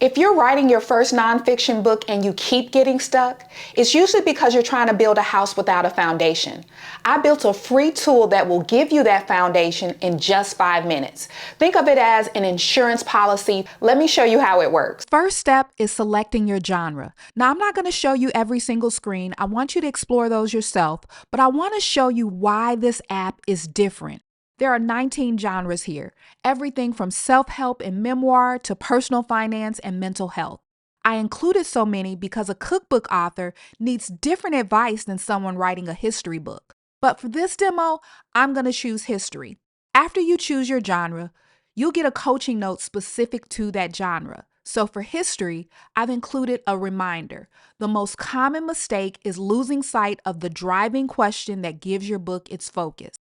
If you're writing your first nonfiction book and you keep getting stuck, it's usually because you're trying to build a house without a foundation. I built a free tool that will give you that foundation in just 5 minutes. Think of it as an insurance policy. Let me show you how it works. First step is selecting your genre. Now, I'm not going to show you every single screen. I want you to explore those yourself, but I want to show you why this app is different. There are 19 genres here, everything from self-help and memoir to personal finance and mental health. I included so many because a cookbook author needs different advice than someone writing a history book. But for this demo, I'm going to choose history. After you choose your genre, you'll get a coaching note specific to that genre. So for history, I've included a reminder. The most common mistake is losing sight of the driving question that gives your book its focus.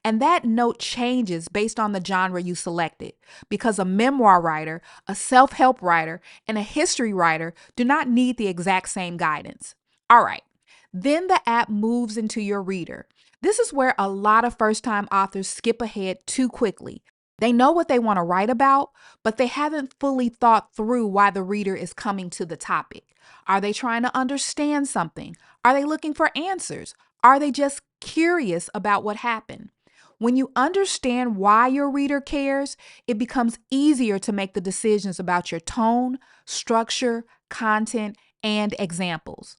And that note changes based on the genre you selected, because a memoir writer, a self-help writer, and a history writer do not need the exact same guidance. All right, then the app moves into your reader. This is where a lot of first-time authors skip ahead too quickly. They know what they want to write about, but they haven't fully thought through why the reader is coming to the topic. Are they trying to understand something? Are they looking for answers? Are they just curious about what happened? When you understand why your reader cares, it becomes easier to make the decisions about your tone, structure, content, and examples.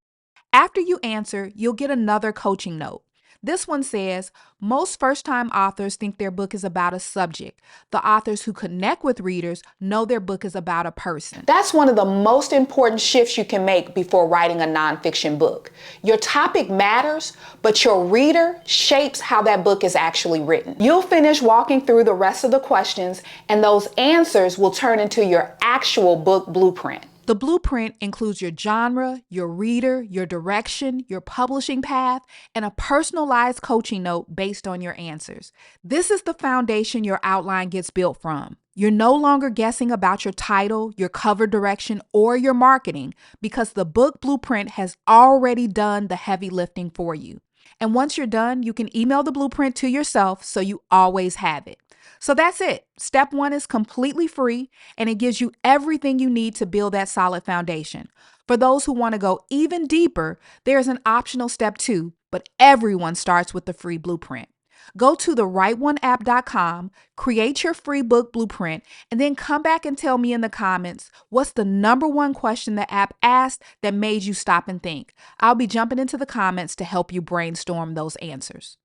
After you answer, you'll get another coaching note. This one says, most first-time authors think their book is about a subject. The authors who connect with readers know their book is about a person. That's one of the most important shifts you can make before writing a nonfiction book. Your topic matters, but your reader shapes how that book is actually written. You'll finish walking through the rest of the questions, and those answers will turn into your actual book blueprint. The blueprint includes your genre, your reader, your direction, your publishing path, and a personalized coaching note based on your answers. This is the foundation your outline gets built from. You're no longer guessing about your title, your cover direction, or your marketing, because the book blueprint has already done the heavy lifting for you. And once you're done, you can email the blueprint to yourself so you always have it. So that's it. Step 1 is completely free, and it gives you everything you need to build that solid foundation. For those who want to go even deeper, there's an optional step 2, but everyone starts with the free blueprint. Go to thewriteoneapp.com, create your free book blueprint, and then come back and tell me in the comments what's the number one question the app asked that made you stop and think. I'll be jumping into the comments to help you brainstorm those answers.